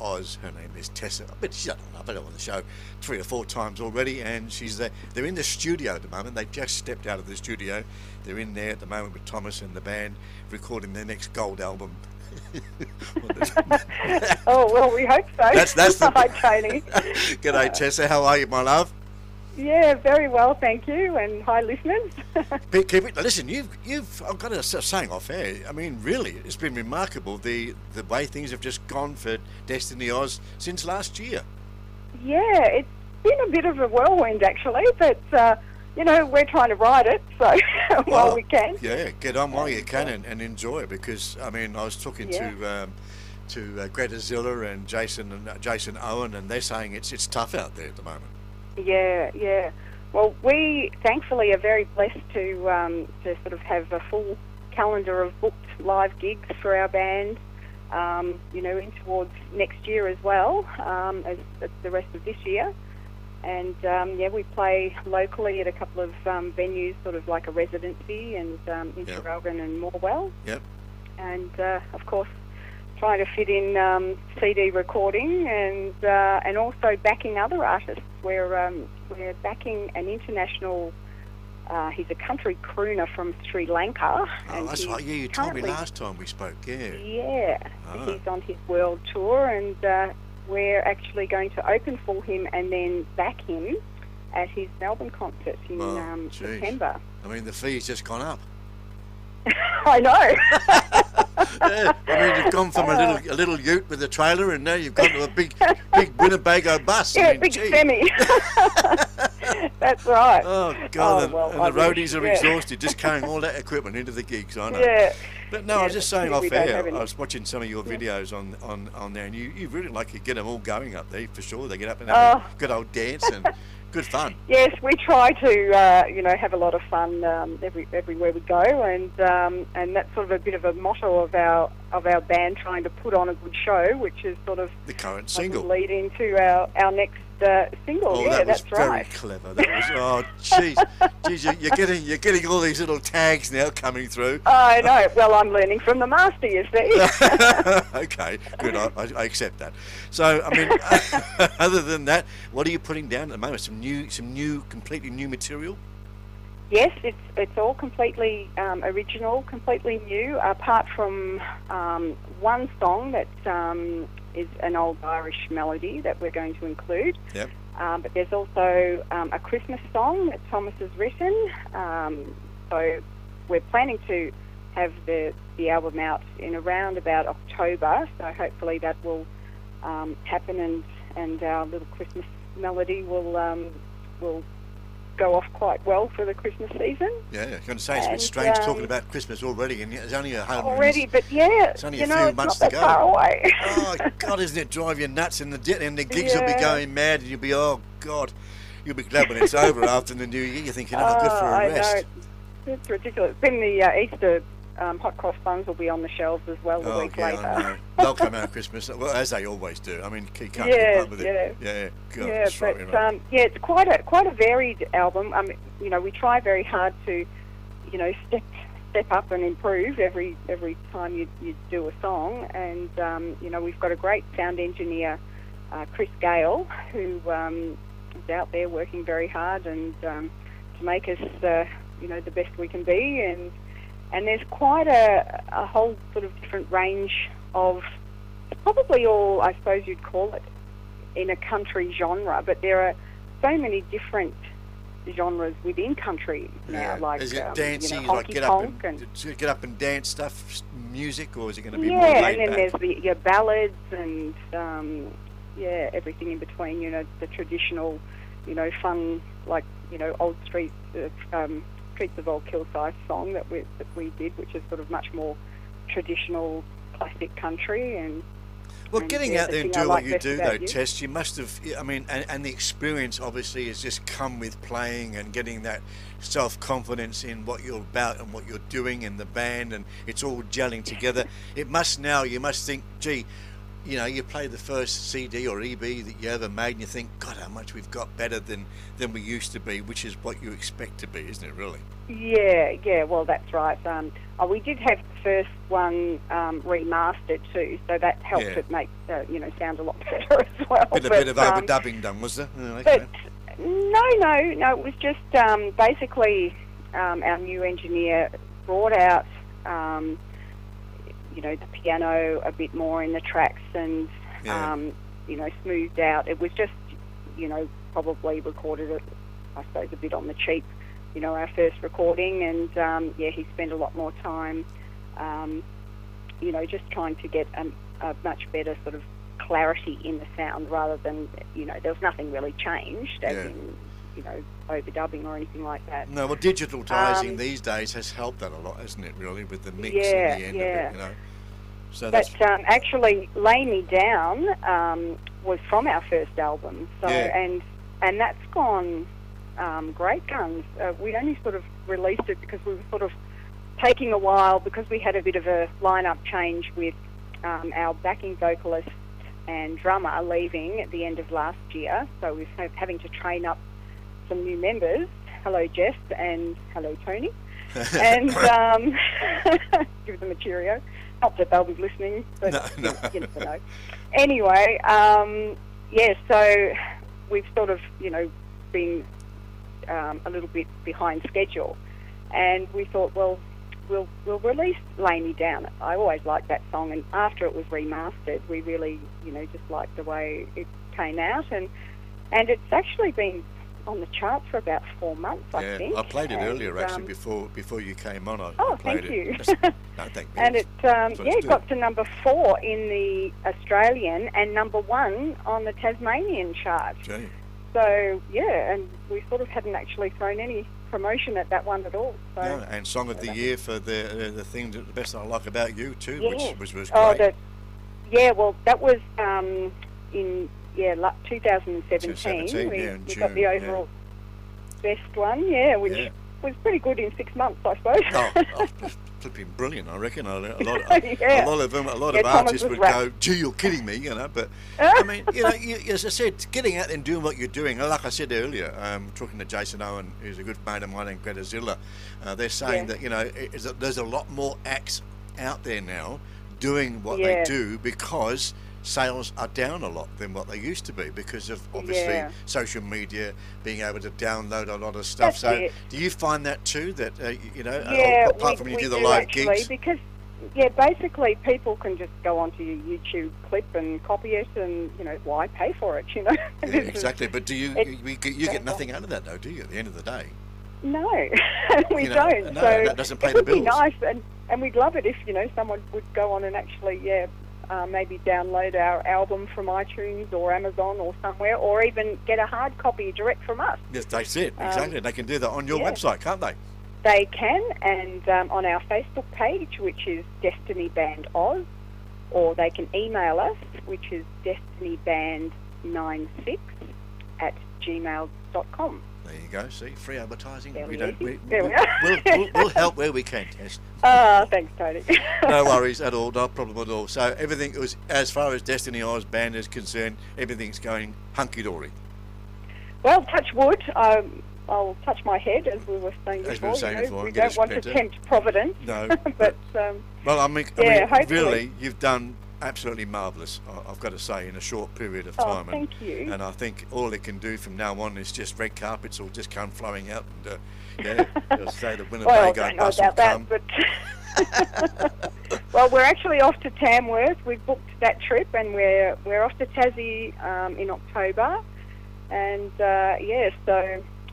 Oz. Her name is Tessa. I've been on the show 3 or 4 times already, and she's there. They're in the studio at the moment. They just stepped out of the studio. They're in there at the moment with Thomas and the band, recording their next gold album. Oh, well, we hope so. That's the... Hi, Tony. G'day, Tessa. How are you, my love? Yeah, very well, thank you, and hi, listeners. Keep it. Listen, you've. I've got to saying off air. I mean, really, it's been remarkable the way things have just gone for Destiny Oz since last year. Yeah, it's been a bit of a whirlwind actually, but we're trying to ride it, so while we can. Yeah, get on while you can and enjoy it, because I mean, I was talking to Greta Ziller and Jason Owen, and they're saying it's tough out there at the moment. Yeah. Well, we thankfully are very blessed to sort of have a full calendar of booked live gigs for our band, in towards next year as well, as the rest of this year. And we play locally at a couple of venues, sort of like a residency, and in Traralgon and Morwell. Yep. And of course, trying to fit in CD recording and also backing other artists. We're backing an international. He's a country crooner from Sri Lanka. Oh, that's right. Yeah, you told me last time we spoke. Yeah. Yeah. Oh. He's on his world tour, and we're actually going to open for him and then back him at his Melbourne concert in September. I mean, the fee's just gone up. I know. Yeah, I mean, you've gone from a little ute with a trailer, and now you've gone to a big Winnebago bus. Yeah, big semi. That's right. Oh God! And the roadies are exhausted just carrying all that equipment into the gigs. I know. Yeah. But no, I was just saying off air. I was watching some of your videos on there, and you really like to get them all going up there for sure. They get up and have a good old dance and good fun. Yes, we try to have a lot of fun everywhere we go, and that's sort of a bit of a motto of our band, trying to put on a good show, which is sort of the current single lead into our next single. Oh, yeah, that was that's very right. clever. That was jeez, you're getting all these little tags now coming through. I know. Well, I'm learning from the master, you see. Okay, good. I accept that. So, I mean, other than that, what are you putting down at the moment? Some new, completely new material? Yes, it's all completely original, completely new, apart from one song that is an old Irish melody that we're going to include. Yep. But there's also a Christmas song that Thomas has written. So we're planning to have the album out in around about October. So hopefully that will happen, and our little Christmas melody will go off quite well for the Christmas season. Yeah, I was going to say it's a bit strange talking about Christmas already, and it's only but yeah, it's only a few months to go. Far away. Oh God, isn't it drive you nuts? And the gigs will be going mad, and you'll be you'll be glad when it's over after the New Year. You're thinking, good for a rest. Know. It's ridiculous. Then the Easter hot cross buns will be on the shelves as well a week later. I know. They'll come out Christmas, well, as they always do. I mean, you can't keep up with it. Yeah. God, it's quite a varied album. We try very hard to, step up and improve every time you do a song. And we've got a great sound engineer, Chris Gale, who is out there working very hard and to make us the best we can be. And there's quite a whole sort of different range of, probably all, I suppose you'd call it, in a country genre, but there are so many different genres within country now, like is it dancing, like get up and dance stuff, music, or is it going to be more laid back? And then there's your ballads and everything in between. The traditional, fun, like old streets of Old Kilsyth song that we did, which is sort of much more traditional classic country. And getting out there and doing what you do, though, Tess, you must have, and the experience obviously has just come with playing and getting that self-confidence in what you're about and what you're doing in the band, and it's all gelling together. You must think, gee, you know, you play the first CD or EB that you ever made, and you think, God, how much we've got better than we used to be, which is what you expect to be, isn't it? Really? Yeah. Well, that's right. We did have the first one remastered too, so that helped it make sound a lot better as well. A bit of overdubbing done, was there? Oh, okay. But no. It was just basically our new engineer brought out the piano a bit more in the tracks and smoothed out. It was just probably recorded it, I suppose, a bit on the cheap. Our first recording, and he spent a lot more time, just trying to get a much better sort of clarity in the sound rather than, there was nothing really changed, as in, overdubbing or anything like that. No, well, digitalising these days has helped that a lot, hasn't it, really, with the mix at the end of it, So but actually, Lay Me Down was from our first album, so and that's gone great guns. We only sort of released it because we were sort of taking a while because we had a bit of a lineup change with our backing vocalist and drummer leaving at the end of last year. So we're having to train up some new members. Hello, Jess, and hello, Tony. And give them a cheerio. Not that they'll be listening, but no. You never know. Anyway, so we've sort of, been a little bit behind schedule, and we thought, well, we'll release Lay Me Down. I always liked that song, and after it was remastered, we really, just liked the way it came out, and it's actually been on the charts for about 4 months, I think. I played it earlier, actually, before you came on. I thank played you. No, thank you. And it got to number 4 in the Australian and number 1 on the Tasmanian chart. Gee. So, and we sort of hadn't actually thrown any promotion at that one at all. So, and Song of the Year for the thing, the best I like about you too, which was great. That was in 2017. We got the overall best one, which was pretty good in 6 months, I suppose. Flipping brilliant, I reckon. A lot of artists would go, "Gee, you're kidding me," But I mean, as I said, getting out there and doing what you're doing. Like I said earlier, talking to Jason Owen, who's a good mate of mine, and Greta Zilla, they're saying that there's a lot more acts out there now doing what they do because sales are down a lot than what they used to be because of obviously social media, being able to download a lot of stuff. Do you find that too? That apart from when you do the live gigs, because basically people can just go onto your YouTube clip and copy it, and why pay for it? Exactly. But do you get nothing out of that though? Do you? At the end of the day, no, we don't. No, so that doesn't pay the bills. It would be nice, and we'd love it if someone would go on and actually maybe download our album from iTunes or Amazon or somewhere, or even get a hard copy direct from us. Yes, that's it. Exactly. They can do that on your website, can't they? They can, and on our Facebook page, which is Destiny Band Oz, or they can email us, which is destinyBand96@gmail.com. There you go. See, free advertising. There we are. We'll help where we can, Tess. Thanks, Tony. No worries at all. No problem at all. So everything was, as far as Destiny Oz Band is concerned, everything's going hunky-dory. Well, touch wood. I'll touch my head, as we were saying before. We don't want to tempt Providence. No. but well, I mean, hopefully. Really, you've done absolutely marvellous, I've got to say, in a short period of time. Thank you. And I think all it can do from now on is just red carpets will just come flowing out, and they'll say that Winnebago bus will come. But well, we're actually off to Tamworth. We've booked that trip, and we're off to Tassie in October, and so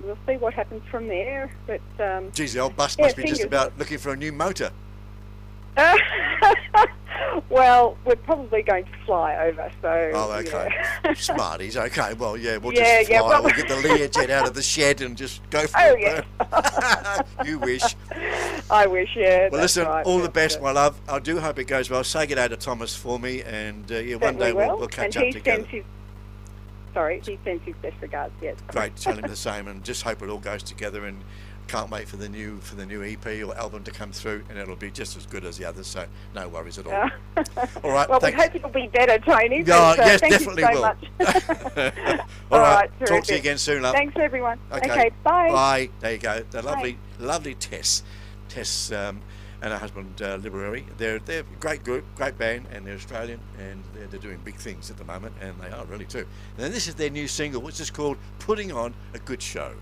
we'll see what happens from there. But geez, the old bus must be just about looking for a new motor. Well, we're probably going to fly over, so... Oh, okay. Smarties, okay. Well, we'll just fly. We'll get the Learjet out of the shed and just go for it. You wish. I wish, yeah. Well, listen, right, all the best, my love. I do hope it goes well. Say good day to Thomas for me, and one day we'll catch up together. He sends his best regards, yes. Great, tell him the same, and just hope it all goes together, and Can't wait for the new EP or album to come through, and it'll be just as good as the others. So no worries at all. All right. Well, thanks. we hope it'll be better, Tony. Yes, thank definitely you so will. much. All right. Talk terrific. to you again soon, love. Thanks, everyone. Okay. Okay, bye. Bye. There you go. The Bye. lovely Tess. Tess and her husband Liberary. They're a great group, great band, and they're Australian, and they're doing big things at the moment, and they are really too. And this is their new single, which is called "Putting On a Good Show."